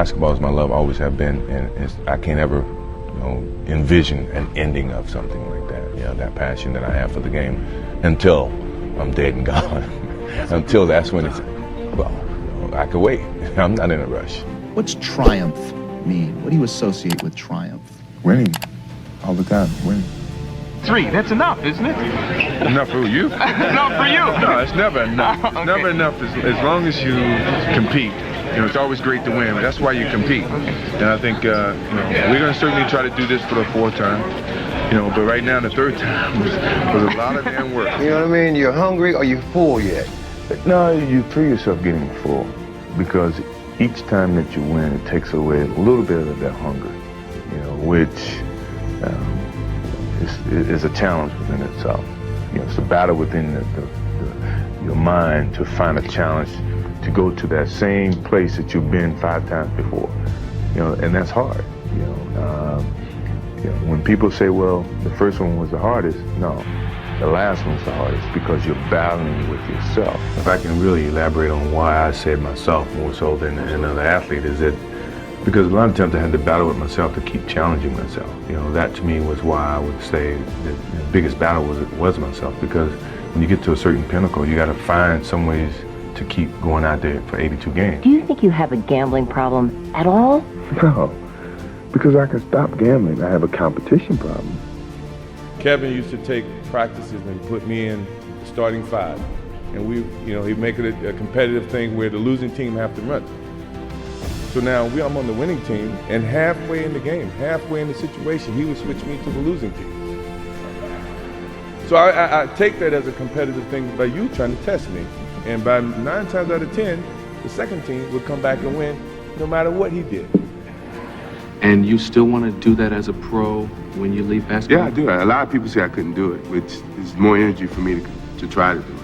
basketball is my love, always have been, and I can't ever, envision an ending of something like that. That passion that I have for the game until I'm dead and gone. Until that's when it's, I could wait. I'm not in a rush. What's triumph mean? What do you associate with triumph? Winning. All the time, winning. 3, that's enough, isn't it? Enough for you? Enough for you. No, it's never enough. It's Okay. never enough as long as you compete. It's always great to win. That's why you compete. And I think, we're going to certainly try to do this for the 4th time. But right now, the 3rd time was a lot of damn work. You know what I mean? You're hungry or you're full yet? No, you feel yourself getting full because each time that you win, it takes away a little bit of that hunger, which is a challenge within itself. It's a battle within your mind to find a challenge to go to that same place that you've been 5 times before, and that's hard. When people say, well, the first one was the hardest, no, the last one's the hardest because you're battling with yourself. If I can really elaborate on why I said myself more so than another athlete, is that because a lot of times I had to battle with myself to keep challenging myself. That to me was why I would say the biggest battle was myself, because when you get to a certain pinnacle, you got to find some ways to keep going out there for 82 games. Do you think you have a gambling problem at all? No, because I can stop gambling. I have a competition problem. Kevin used to take practices and put me in the starting 5. And he'd make it a competitive thing where the losing team have to run. So now I'm on the winning team, and halfway in the game, halfway in the situation, he would switch me to the losing team. So I take that as a competitive thing by you trying to test me. And by 9 times out of 10, the second team would come back and win no matter what he did. And you still want to do that as a pro when you leave basketball? Yeah, I do. A lot of people say I couldn't do it, which is more energy for me to try to do it.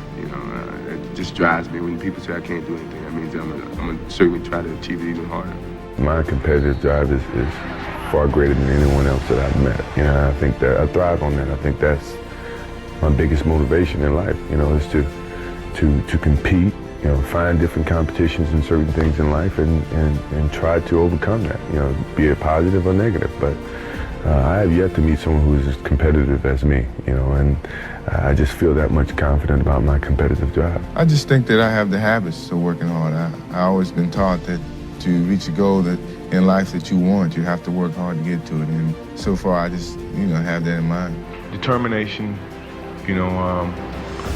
It just drives me. When people say I can't do anything, that means I'm going to certainly try to achieve it even harder. My competitive drive is far greater than anyone else that I've met. I think that I thrive on that. I think that's my biggest motivation in life, is to compete, find different competitions and certain things in life and try to overcome that, be it positive or negative. But I have yet to meet someone who is as competitive as me, and I just feel that much confident about my competitive drive. I just think that I have the habits of working hard. I always been taught that to reach a goal that in life that you want, you have to work hard to get to it. And so far, I just, have that in mind. Determination,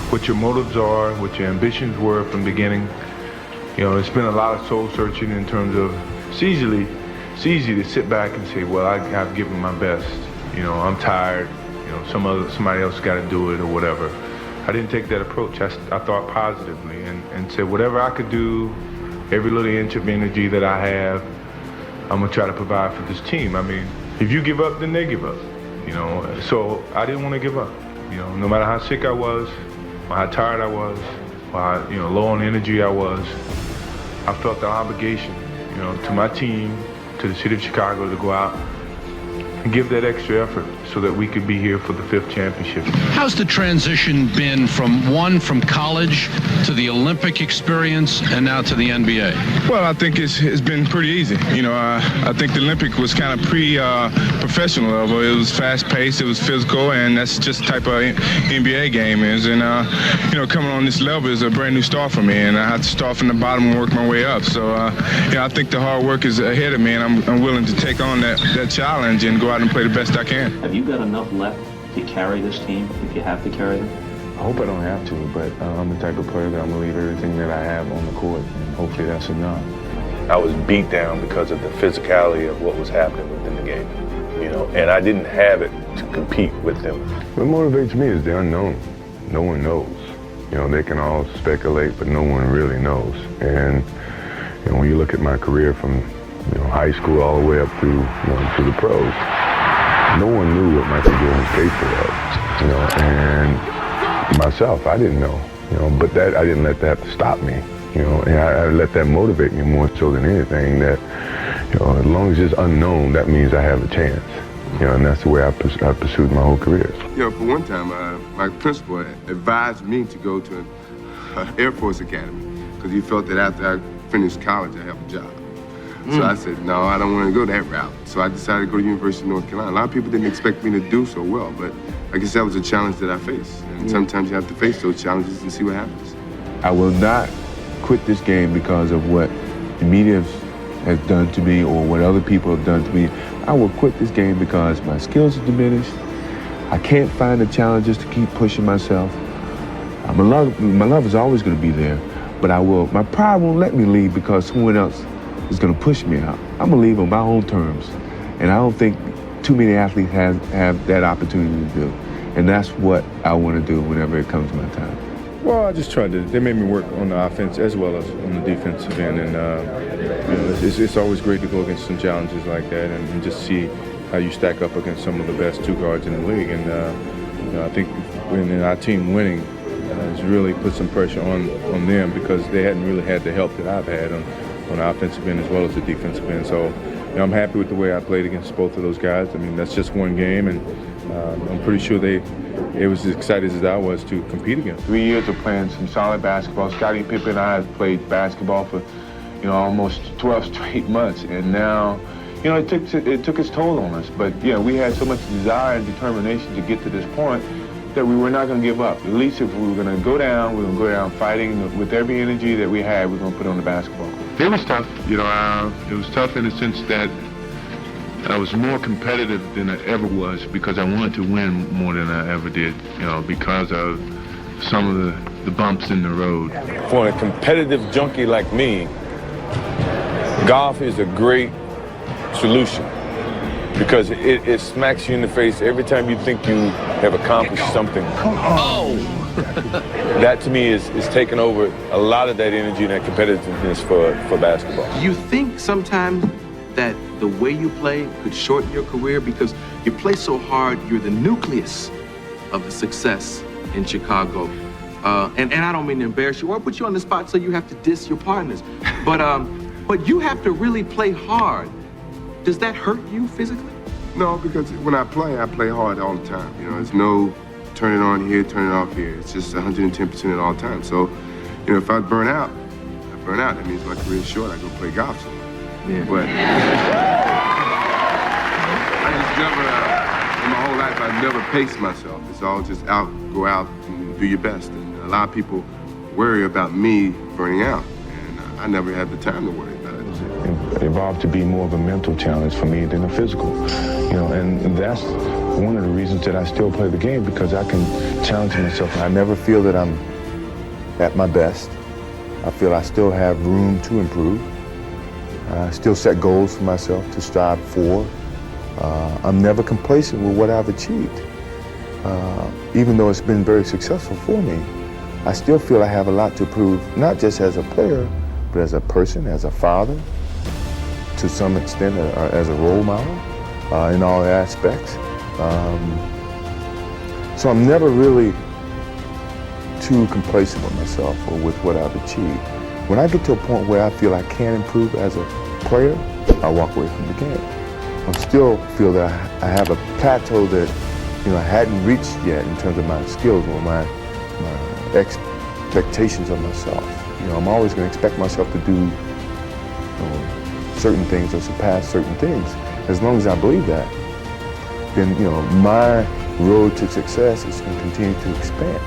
what your motives are, what your ambitions were from the beginning. It's been a lot of soul searching in terms of it's easy to sit back and say, well, I've given my best. I'm tired. Somebody else got to do it or whatever. I didn't take that approach. I thought positively and said whatever I could do, every little inch of energy that I have, I'm going to try to provide for this team. I mean, if you give up, then they give up. So I didn't want to give up. No matter how sick I was, or how tired I was, or how, low on energy I was, I felt the obligation, to my team, to the city of Chicago to go out and give that extra effort so that we could be here for the 5th championship. How's the transition been from college to the Olympic experience and now to the NBA? Well, I think it's been pretty easy. I think the Olympic was kind of pre-professional level. It was fast-paced, it was physical, and that's just the type of NBA game is. And, coming on this level is a brand new start for me, and I have to start from the bottom and work my way up. So, I think the hard work is ahead of me, and I'm willing to take on that challenge and go out and play the best I can. Have you got enough left to carry this team if you have to carry them? I hope I don't have to, but I'm the type of player that I'm going to leave everything that I have on the court, and hopefully that's enough. I was beat down because of the physicality of what was happening within the game, and I didn't have it to compete with them. What motivates me is the unknown. No one knows. They can all speculate, but no one really knows. And when you look at my career from high school all the way up through to the pros, no one knew what Michael Jordan's capable of, and myself, I didn't know, but that I didn't let that stop me, and I let that motivate me more so than anything. That as long as it's unknown, that means I have a chance, and that's the way I pursued my whole career. For one time, my principal advised me to go to an Air Force Academy because he felt that after I finished college, I'd have a job. So I said, no, I don't want to go that route. So I decided to go to University of North Carolina. A lot of people didn't expect me to do so well, but I guess that was a challenge that I faced. And sometimes you have to face those challenges and see what happens. I will not quit this game because of what the media has done to me or what other people have done to me. I will quit this game because my skills are diminished. I can't find the challenges to keep pushing myself. My love is always going to be there, but my pride won't let me leave because someone else is going to push me out. I'm going to leave on my own terms, and I don't think too many athletes have that opportunity to do, and that's what I want to do whenever it comes my time. Well, I just tried to. They made me work on the offense as well as on the defensive end, and it's always great to go against some challenges like that and just see how you stack up against some of the best two guards in the league. And I think when our team winning has really put some pressure on them because they hadn't really had the help that I've had on the offensive end as well as the defensive end. So I'm happy with the way I played against both of those guys. I mean, that's just one game, and I'm pretty sure they was as excited as I was to compete again. 3 years of playing some solid basketball. Scottie Pippen and I have played basketball for, almost 12 straight months, and now, it took its toll on us. But we had so much desire and determination to get to this point that we were not going to give up. At least if we were going to go down, we were going to go down fighting with every energy that we had. We were going to put on the basketball court. It was tough. It was tough in the sense that I was more competitive than I ever was because I wanted to win more than I ever did, because of some of the bumps in the road. For a competitive junkie like me, golf is a great solution because it smacks you in the face every time you think you have accomplished something. Oh! That to me is taking over a lot of that energy and that competitiveness for basketball. You think sometimes that the way you play could shorten your career because you play so hard, you're the nucleus of the success in Chicago. And I don't mean to embarrass you or put you on the spot so you have to diss your partners. But you have to really play hard. Does that hurt you physically? No, because when I play hard all the time. There's no turn it on here, turn it off here. It's just 110% at all times. So, if I burn out, I burn out. That means my career's short. I go play golf somewhere. Yeah. But I just never, in my whole life, I've never paced myself. It's all just go out and do your best. And a lot of people worry about me burning out. And I never had the time to worry about it. It evolved to be more of a mental challenge for me than a physical. And that's one of the reasons that I still play the game, because I can challenge myself. I never feel that I'm at my best. I feel I still have room to improve. I still set goals for myself to strive for. I'm never complacent with what I've achieved. Even though it's been very successful for me, I still feel I have a lot to prove, not just as a player, but as a person, as a father, to some extent as a role model in all aspects. So I'm never really too complacent with myself or with what I've achieved. When I get to a point where I feel I can improve as a player, I walk away from the game. I still feel that I have a plateau that I hadn't reached yet in terms of my skills or my expectations of myself. I'm always going to expect myself to do certain things or surpass certain things. As long as I believe that, then my road to success is going to continue to expand.